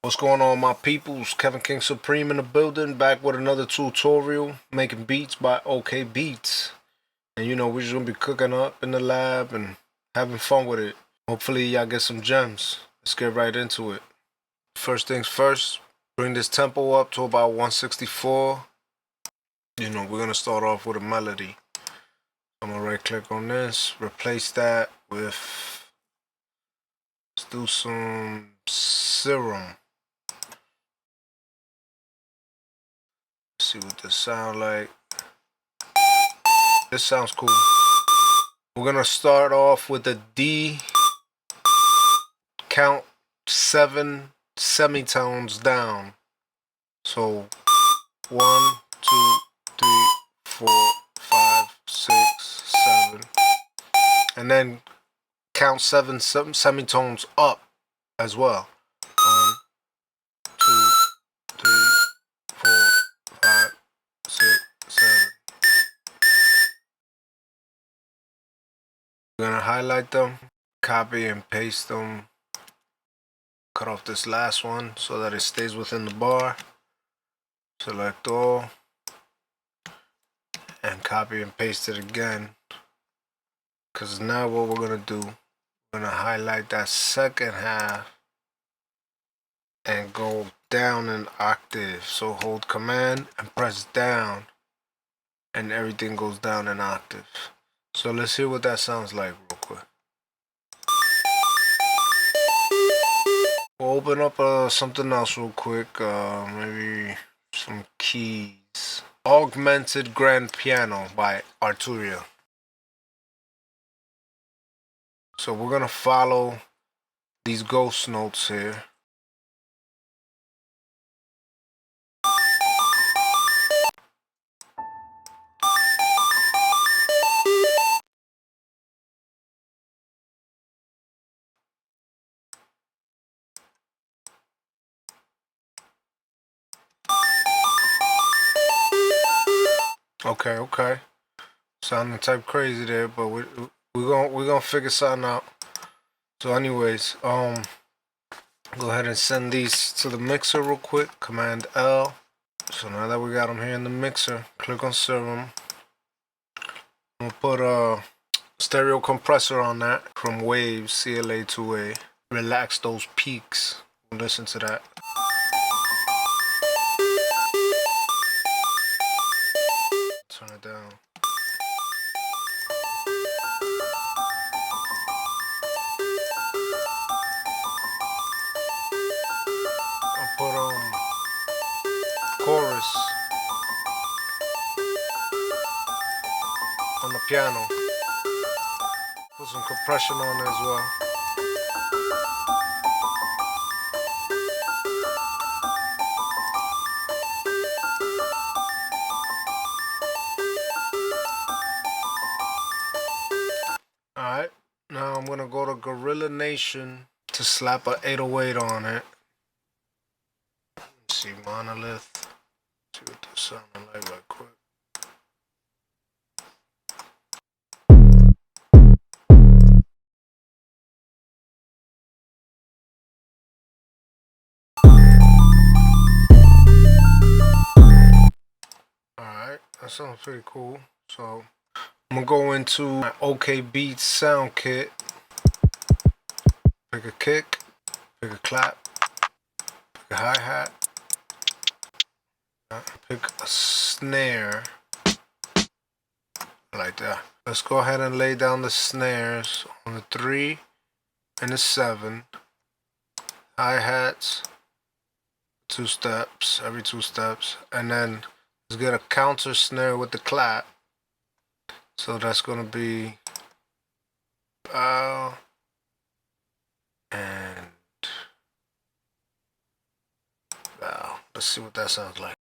What's going on, my peoples? 𝐑𝐄𝐃 Supreme in the building, back with another tutorial making beats by OK Beats. And you know, we're just gonna be cooking up in the lab and having fun with it. Hopefully y'all get some gems. Let's get right into it. First things first, bring this tempo up to about 164. You know, we're gonna start off with a melody. I'm gonna right click on this, replace that with, let's do some serum. See what this sound like. This sounds cool. We're gonna start off with a D, count 7 semitones down. So 1, 2, 3, 4, 5, 6, 7, and then count 7 semitones up as well. 1, 2, 3, 4, 5, 6, 7. We're gonna highlight them, copy and paste them, cut off this last one so that it stays within the bar. Select all and copy and paste it again, because now what we're gonna do, we're gonna highlight that second half and go down an octave. So hold command and press down and everything goes down an octave. So let's hear what that sounds like real quick. We'll open up something else real quick, maybe some keys. Augmented Grand Piano by Arturia. So we're gonna follow these ghost notes here. Okay. Sounding type crazy there, but we're gonna figure something out. So anyways, go ahead and send these to the mixer real quick. Command L. So now that we got them here in the mixer, click on serum. I'm gonna put a stereo compressor on that from Waves 𝐊𝐄𝐘𝐿. Relax those peaks. Listen to that. Turn it down. I'll put chorus on the piano. Put some compression on it as well. Alright, now I'm gonna go to Gorilla Nation to slap a 808 on it. Let's see, Monolith. See what this sounding like right quick. Alright, that sounds pretty cool. So I'm gonna go into my OK Beatz sound kit. Pick a kick, pick a clap, pick a hi-hat, pick a snare, like that. Let's go ahead and lay down the snares on the 3 and the 7. Hi-hats, 2 steps, every 2 steps, and then let's get a counter snare with the clap. So that's gonna be bow and bow. Let's see what that sounds like.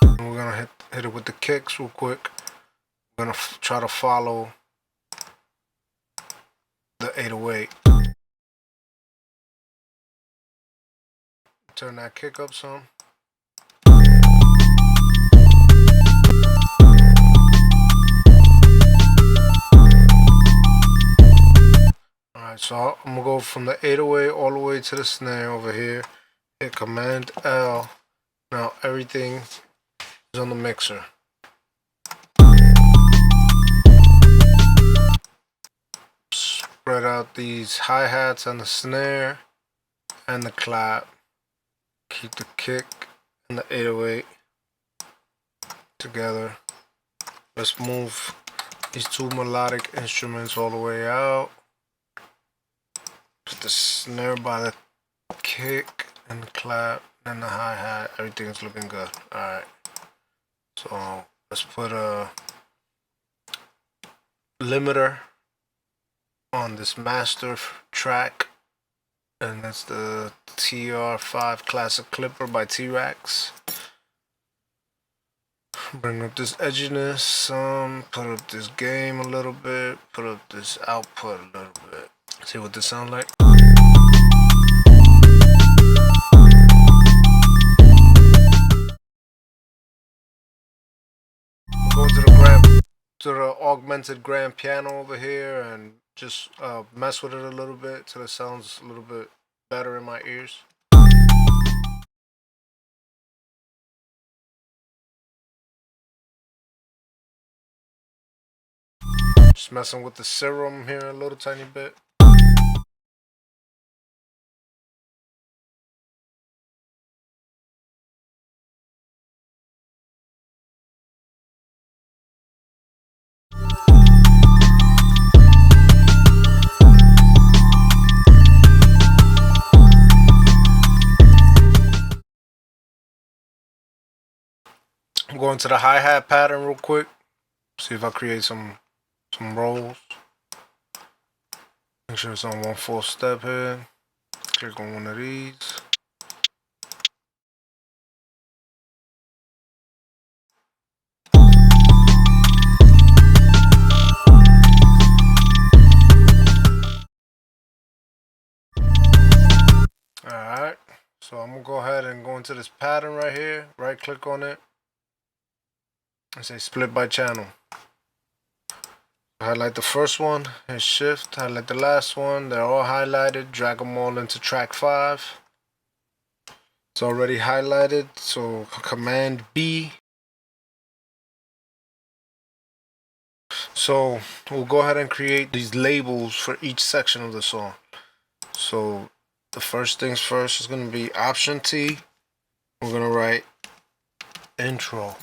And we're gonna hit it with the kicks real quick. We're gonna try to follow the 808. Turn that kick up some. So I'm gonna go from the 808 all the way to the snare over here. Hit Command L. Now everything is on the mixer. Spread out these hi-hats and the snare and the clap. Keep the kick and the 808 together. Let's move these two melodic instruments all the way out. Put the snare by the kick and the clap and the hi-hat. Everything's looking good. Alright. So let's put a limiter on this master track, and that's the TR5 Classic Clipper by T-Rex. Bring up this edginess, put up this gain a little bit, put up this output a little bit. See what this sounds like. Go to the augmented grand piano over here and just mess with it a little bit till it sounds a little bit better in my ears. Just messing with the serum here a little tiny bit. I'm going to the hi-hat pattern real quick. See if I create some rolls. Make sure it's on 1/4 step here. Click on one of these. Alright, so I'm gonna go ahead and go into this pattern right here. Right click on it and say split by channel. Highlight the first one, hit shift, highlight the last one. They're all highlighted. Drag them all into track 5. It's already highlighted, so Command B. So we'll go ahead and create these labels for each section of the song. So the first things first is going to be Option T. We're going to write intro.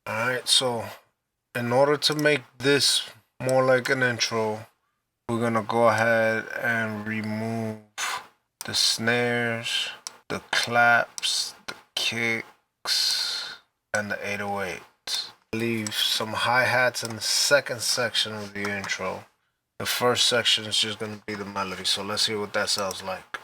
Alright, so in order to make this more like an intro, we're going to go ahead and remove the snares, the claps, the kicks, and the 808s. Leave some hi-hats in the second section of the intro. The first section is just going to be the melody, so let's hear what that sounds like.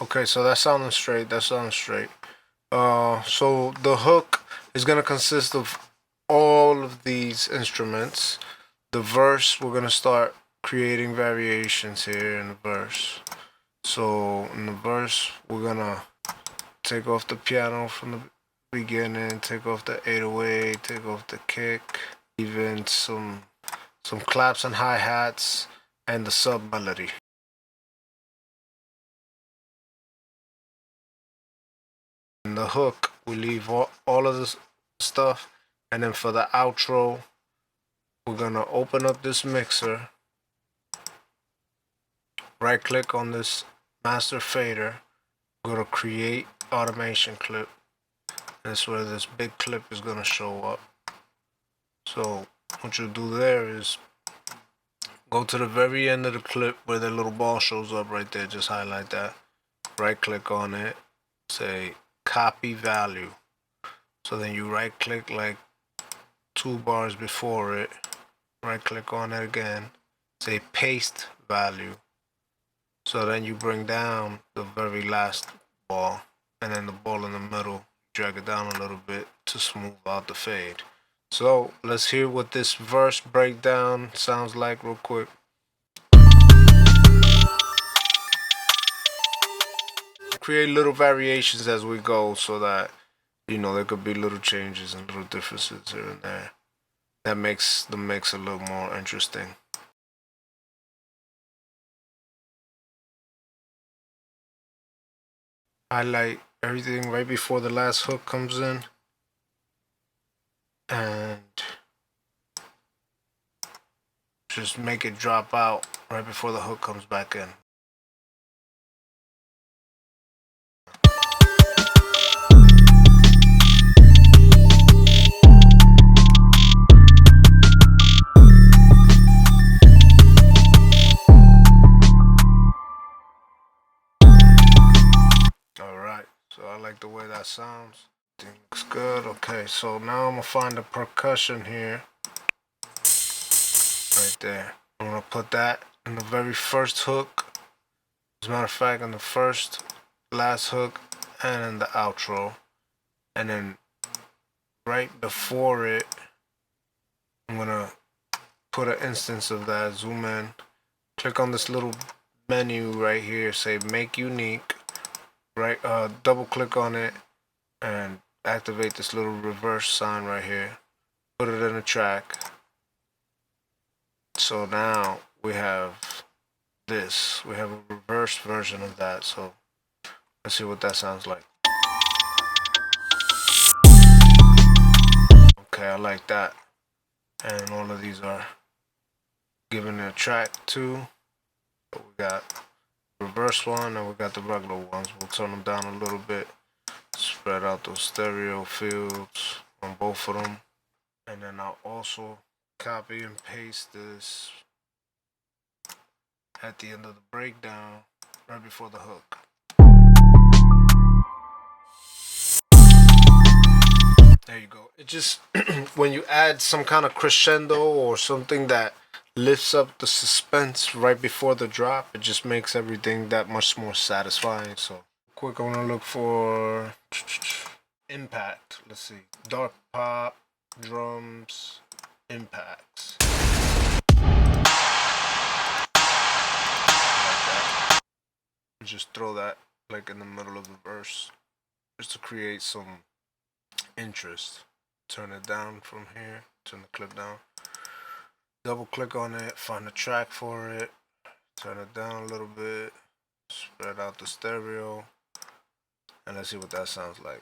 Okay, so that's sounding straight. So the hook is gonna consist of all of these instruments. The verse, we're gonna start creating variations here in the verse. So in the verse, we're gonna take off the piano from the beginning, take off the 808, take off the kick, even some claps and hi-hats, and the sub melody. In the hook, we leave all of this stuff, and then for the outro, we're gonna open up this mixer, right click on this master fader, go to create automation clip. That's where this big clip is gonna show up. So what you do there is go to the very end of the clip where the little ball shows up right there. Just highlight that, right click on it, say copy value. So then you right click like 2 bars before it, right click on it again, say paste value. So then you bring down the very last ball, and then the ball in the middle, drag it down a little bit to smooth out the fade. So let's hear what this verse breakdown sounds like real quick. Create little variations as we go so that, you know, there could be little changes and little differences here and there. That makes the mix a little more interesting. Highlight everything right before the last hook comes in, and just make it drop out right before the hook comes back in. Alright, so I like the way that sounds. I think looks good. Okay, so now I'm gonna find the percussion here. Right there. I'm gonna put that in the very first hook. As a matter of fact, in the first, last hook, and in the outro. And then right before it, I'm gonna put an instance of that. Zoom in. Click on this little menu right here. Say Make Unique. Right, double click on it and activate this little reverse sign right here. Put it in a track. So now we have this. We have a reverse version of that. So let's see what that sounds like. Okay, I like that. And all of these are given a track too. So we got reverse one and we got the regular ones. We'll turn them down a little bit, spread out those stereo fields on both of them, and then I'll also copy and paste this at the end of the breakdown right before the hook. There you go. It just when you add some kind of crescendo or something that lifts up the suspense right before the drop, it just makes everything that much more satisfying. So quick, I'm gonna look for impact. Let's see, dark pop, drums, impacts. Like that. Just throw that like in the middle of the verse, just to create some interest. Turn it down from here, turn the clip down. Double click on it, find a track for it, turn it down a little bit, spread out the stereo, and let's see what that sounds like.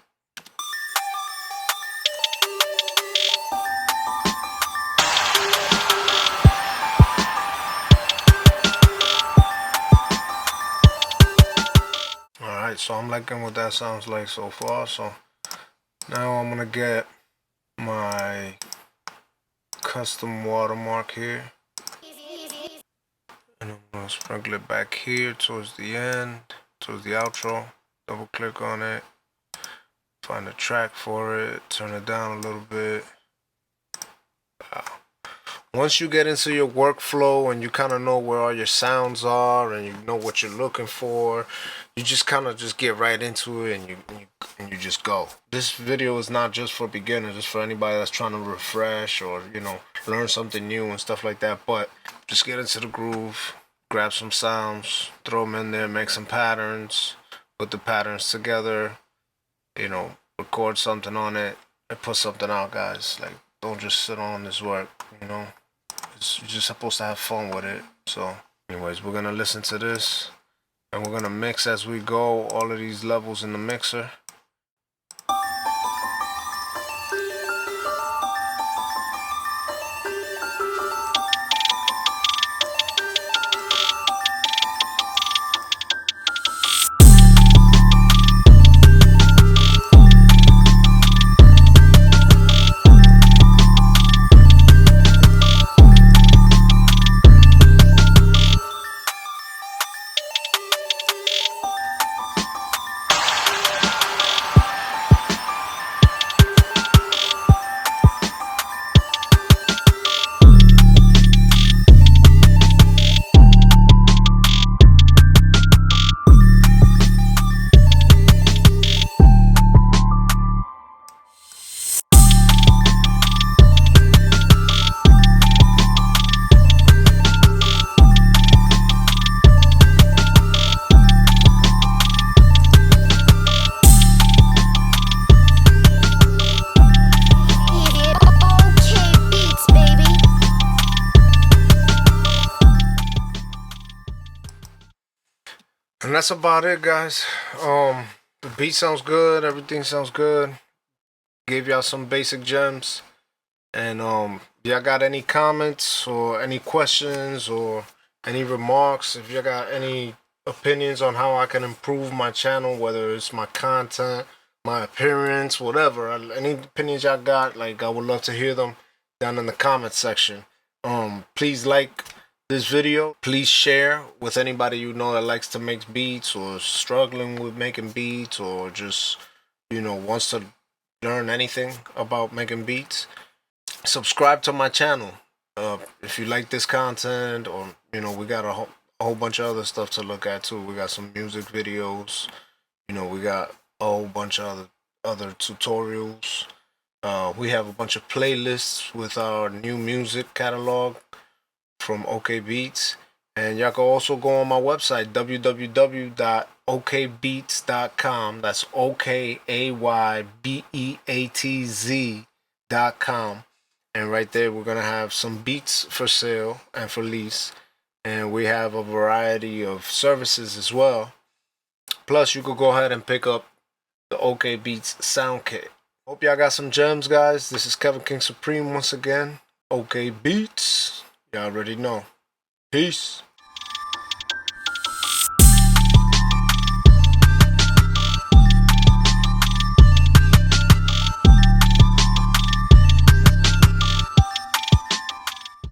Alright, so I'm liking what that sounds like so far. So now I'm gonna get my custom watermark here, and I'm gonna sprinkle it back here towards the end, towards the outro. Double click on it, find a track for it, turn it down a little bit. Once you get into your workflow and you kind of know where all your sounds are and you know what you're looking for, you just kind of just get right into it and you just go. This video is not just for beginners, it's for anybody that's trying to refresh or, you know, learn something new and stuff like that. But just get into the groove, grab some sounds, throw them in there, make some patterns, put the patterns together, you know, record something on it and put something out, guys. Like, don't just sit on this work, you know. You're just supposed to have fun with it. So anyways, we're gonna listen to this and we're gonna mix as we go all of these levels in the mixer. that's about it, guys. The beat sounds good, everything sounds good. Gave y'all some basic gems. And if y'all got any comments or any questions or any remarks, if y'all got any opinions on how I can improve my channel, whether it's my content, my appearance, whatever, any opinions y'all got, like, I would love to hear them down in the comments section. Please like this video. Please share with anybody you know that likes to make beats or struggling with making beats or just, you know, wants to learn anything about making beats. Subscribe to my channel if you like this content, or, you know, we got a whole bunch of other stuff to look at too. We got some music videos, you know, we got a whole bunch of other tutorials. We have a bunch of playlists with our new music catalog from 𝐑𝐄𝐃, and y'all can also go on my website, www.𝐑𝐄𝐃Beatz.com. That's OKAYBEATZ.com. And right there, we're going to have some beats for sale and for lease. And we have a variety of services as well. Plus, you could go ahead and pick up the 𝐑𝐄𝐃 sound kit. Hope y'all got some gems, guys. This is �KEVIN King Supreme once again. 𝐑𝐄𝐃. Y'all already know. Peace.